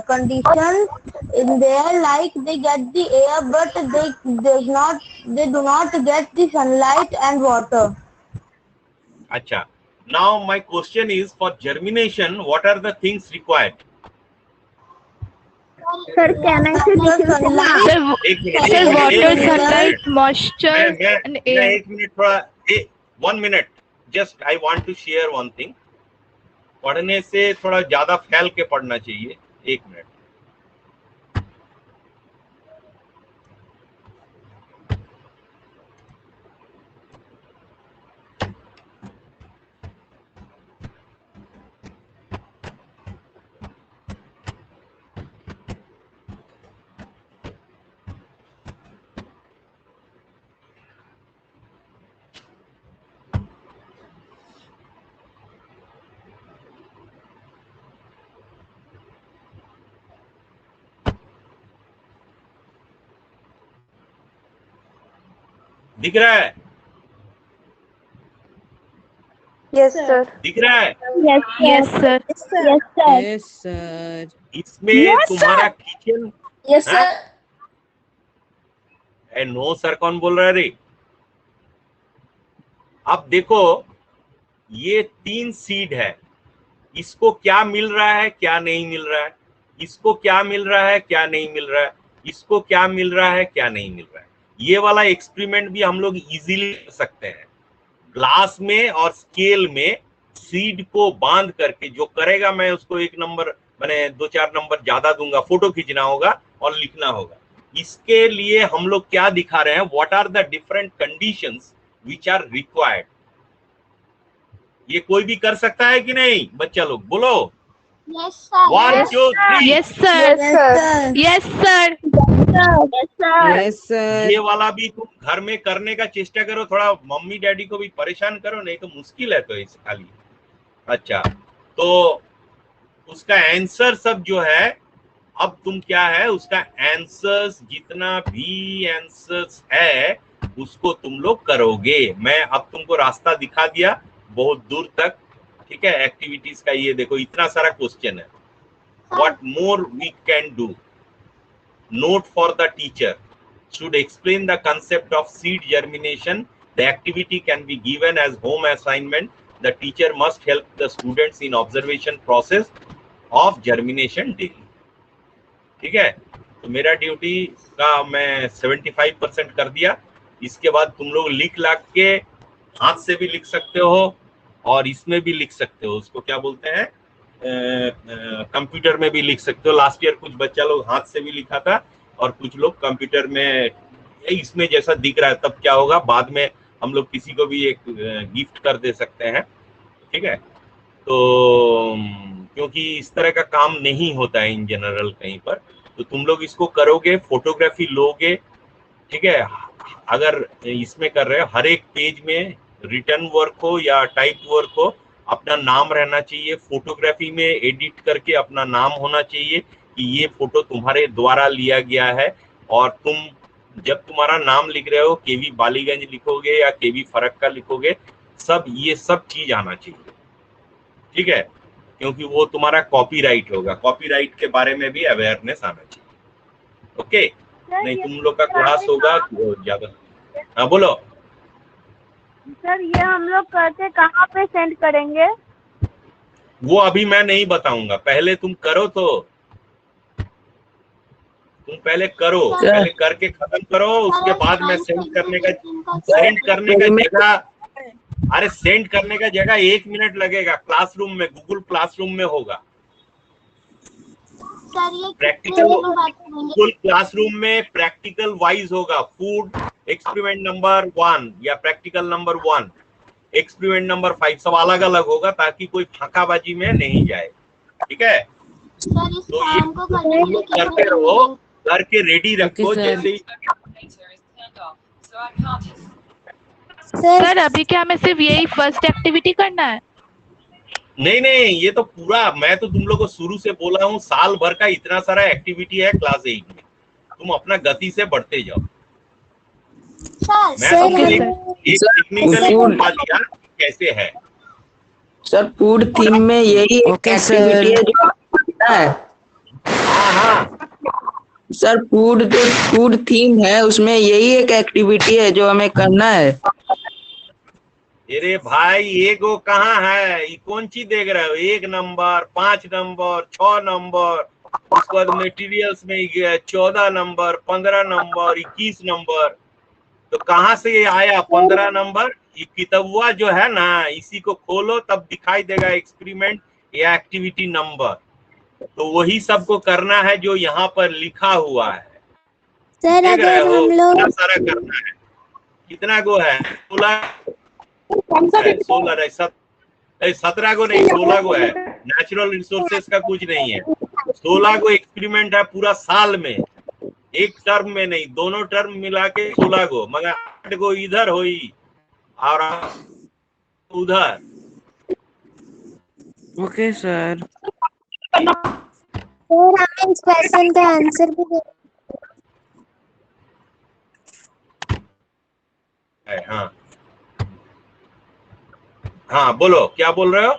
conditions in there, like they get the air but they do not get the sunlight and water. अच्छा, now my question is, for germination what are the things required? Sir, can I say sunlight? Sir, water, sunlight, moisture and air. एक मिनट, थोड़ा 1 minute, just I want to share one thing. पढ़ने से थोड़ा ज्यादा फैल के पढ़ना चाहिए। 1 मिनट। दिख रहा है? Yes, sir. दिख रहा है? Yes, sir. Yes, sir. Yes, sir. इसमें तुम्हारा kitchen Yes, sir. No sir कौन बोल रहा है रे? अब देखो, ये 3 सीड है, इसको क्या मिल रहा है क्या नहीं मिल रहा है, इसको क्या मिल रहा है क्या नहीं मिल रहा है, इसको क्या मिल रहा है क्या नहीं मिल रहा है। ये वाला एक्सपेरिमेंट भी हम लोग इजीली कर सकते हैं। ग्लास में और स्केल में सीड को बांध करके जो करेगा, मैं उसको 1 नंबर मैंने 2-4 नंबर ज्यादा दूंगा, फोटो खींचना होगा और लिखना होगा। इसके लिए हम लोग क्या दिखा रहे हैं, what are the different conditions which are required. ये कोई भी कर सकता है कि नहीं बच्चा लोग, बोलो। Yes, sir. 1 2 3। Yes, sir. Yes, sir. Yes, sir. ये वाला भी तुम घर में करने का चेष्टा करो, थोड़ा मम्मी डैडी को भी परेशान करो, नहीं तो मुश्किल है तो इस खाली। अच्छा, तो उसका आंसर सब जो है, अब तुम क्या है उसका आंसर्स, जितना भी आंसर्स है उसको तुम लोग करोगे। मैं अब तुमको रास्ता दिखा दिया बहुत दूर तक, ठीक है। एक्टिविटीज का ये देखो, इतना सारा क्वेश्चन है। What more we can do. Note for the teacher should explain the concept of seed germination. The activity can be given as home assignment. The teacher must help the students in observation process of germination daily. ठीक है, तो मेरा ड्यूटी का मैं 75% कर दिया। इसके बाद तुम लोग लिख लाख के हाथ से भी लिख सकते हो और इसमें भी लिख सकते हो, उसको क्या बोलते हैं, कंप्यूटर में भी लिख सकते हो। लास्ट ईयर कुछ बच्चा लोग हाथ से भी लिखा था और कुछ लोग कंप्यूटर में। इसमें जैसा दिख रहा है तब क्या होगा, बाद में हम लोग किसी को भी एक गिफ्ट कर दे सकते हैं, ठीक है। तो क्योंकि इस तरह का काम नहीं होता है इन जनरल कहीं पर, तो तुम लोग इसको करोगे, फोटोग्राफी लोगे, ठीक है। अगर इसमें कर रहे हो, हर एक पेज में रिटर्न वर्क हो या टाइप वर्क हो, अपना नाम रहना चाहिए। फोटोग्राफी में एडिट करके अपना नाम होना चाहिए कि ये फोटो तुम्हारे द्वारा लिया गया है। और तुम जब तुम्हारा नाम लिख रहे हो, केवी बालीगंज लिखोगे या केवी फरक्का लिखोगे, सब ये सब चीज आना चाहिए, ठीक है, क्योंकि वो तुम्हारा कॉपीराइट होगा। कॉपीराइट के बारे में भी अवेयरनेस आना चाहिए, ओके। नहीं तुम लोग का क्लास होगा ज्यादा। हाँ बोलो सर, ये हम लोग करके कहाँ पे सेंड करेंगे? वो अभी मैं नहीं बताऊंगा, पहले तुम करो। तो तुम पहले करो, पहले करके खत्म करो, उसके बाद मैं सेंड करने का जगह, अरे सेंड करने का जगह 1 मिनट लगेगा। क्लासरूम में, गूगल क्लासरूम में होगा। प्रैक्टिकल क्लासरूम में प्रैक्टिकल वाइज होगा। फूड एक्सपेरिमेंट नंबर 1 या प्रैक्टिकल नंबर 1, एक्सपेरिमेंट नंबर 5 सब अलग अलग होगा, ताकि कोई फांकाबाजी में नहीं जाए, ठीक है। तो ये करते रहो, करके रेडी रखो। जैसे सर अभी क्या हमें सिर्फ यही फर्स्ट एक्टिविटी करना है? नहीं, ये तो पूरा, मैं तो तुम लोग को शुरू से बोला हूँ, साल भर का इतना सारा एक्टिविटी है क्लास 8 में, तुम अपना गति से बढ़ते जाओ। मैं तो एक टेक्निकली बता दिया कैसे है। सर फूड थीम में यही एक्टिविटी है जो है। हाँ सर फूड थीम है, उसमें यही एक एक्टिविटी है जो हमें करना है। अरे भाई, एगो कहाँ है, ये कौन चीज देख रहे हो? 1 नंबर, 5 नंबर, 6 नंबर, उसके बाद मटेरियल्स में 14 नंबर, 15 नंबर, 21 नंबर। तो कहाँ से ये आया 15 नंबर? ये किताबुआ जो है ना, इसी को खोलो तब दिखाई देगा एक्सपेरिमेंट या एक्टिविटी नंबर। तो वही सबको करना है जो यहाँ पर लिखा हुआ है। सर अगर हम लोग सारा करना है। कितना गो है? 17 गो नहीं, 16 गो है। नेचुरल रिसोर्सेस का कुछ नहीं है। 16 गो एक्सपेरिमेंट है पूरा साल में, एक टर्म में नहीं, दोनों टर्म मिला के 16 गो, मगर 8 गो इधर हुई और उधर। Okay sir. हमें इस क्वेश्चन का आंसर भी दे। हाँ बोलो, क्या बोल रहे हो?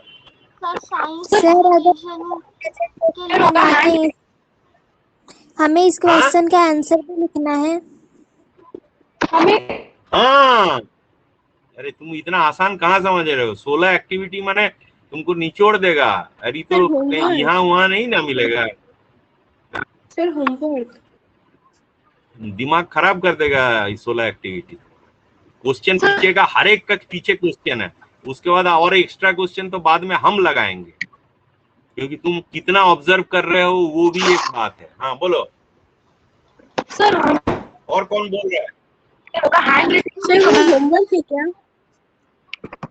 सर हमें इस क्वेश्चन का आंसर भी लिखना है। हाँ, अरे तुम इतना आसान कहाँ समझ रहे हो? 16 एक्टिविटी माने तुमको निचोड़ देगा। अरे तो यहाँ वहाँ नहीं ना मिलेगा, सर होमवर्क। दिमाग खराब कर देगा। 16 एक्टिविटी क्वेश्चन पीछे का, हर एक का पीछे क्वेश्चन है, उसके बाद और एक्स्ट्रा क्वेश्चन तो बाद में हम लगाएंगे, क्योंकि तुम कितना ऑब्जर्व कर रहे हो वो भी एक बात है। हाँ बोलो सर। और कौन बोल रहा है? होमवर्क है क्या?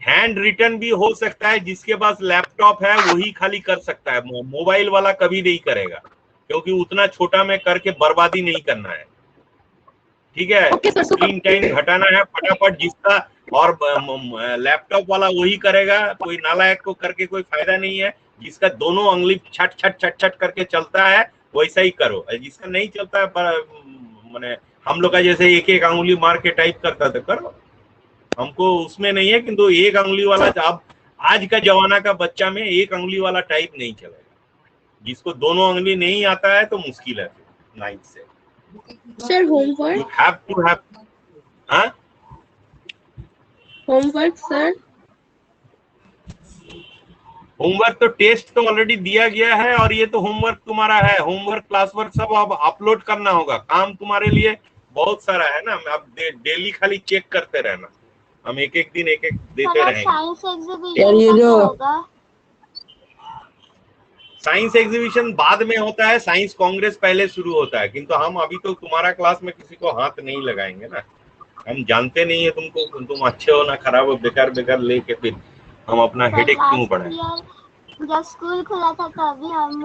हैंड रिटन भी हो सकता है, जिसके पास लैपटॉप है वही खाली कर सकता है, मोबाइल वाला कभी नहीं करेगा, क्योंकि उतना छोटा में करके बर्बादी नहीं करना है। ठीक है, स्क्रीन टाइम घटाना है फटाफट जिसका, और लैपटॉप वाला वही करेगा। कोई नालायक को करके कोई फायदा नहीं है। जिसका दोनों उंगली छट छट छट छट करके चलता है वैसा ही करो, जिसका नहीं चलता है माने हम लोग का जैसे एक एक उंगली मार के टाइप करता था करो, हमको उसमें नहीं है। किंतु एक उंगली वाला, अब आज का जमाना का बच्चा में एक उंगली वाला टाइप नहीं चलेगा। जिसको दोनों उंगली नहीं आता है तो मुश्किल है 9th से। Sir homework. You have to have, हाँ? Homework sir. होमवर्क तो टेस्ट तो ऑलरेडी दिया गया है, और ये तो होमवर्क तुम्हारा है। होमवर्क क्लास वर्क सब अब अपलोड करना होगा। काम तुम्हारे लिए बहुत सारा है ना, अब डेली खाली चेक करते रहना। हम एक एक दिन एक एक देते रहेंगे। साइंस एग्जीबिशन बाद में होता है, साइंस कांग्रेस पहले शुरू होता है। किंतु हम अभी तो तुम्हारा क्लास में किसी को हाथ नहीं लगाएंगे ना, हम जानते नहीं है तुमको, तुम अच्छे हो ना खराब हो, बेकार बेकार लेके फिर हम अपना हेडेक क्यों बढ़ाएं। जब स्कूल खुला था तभी हम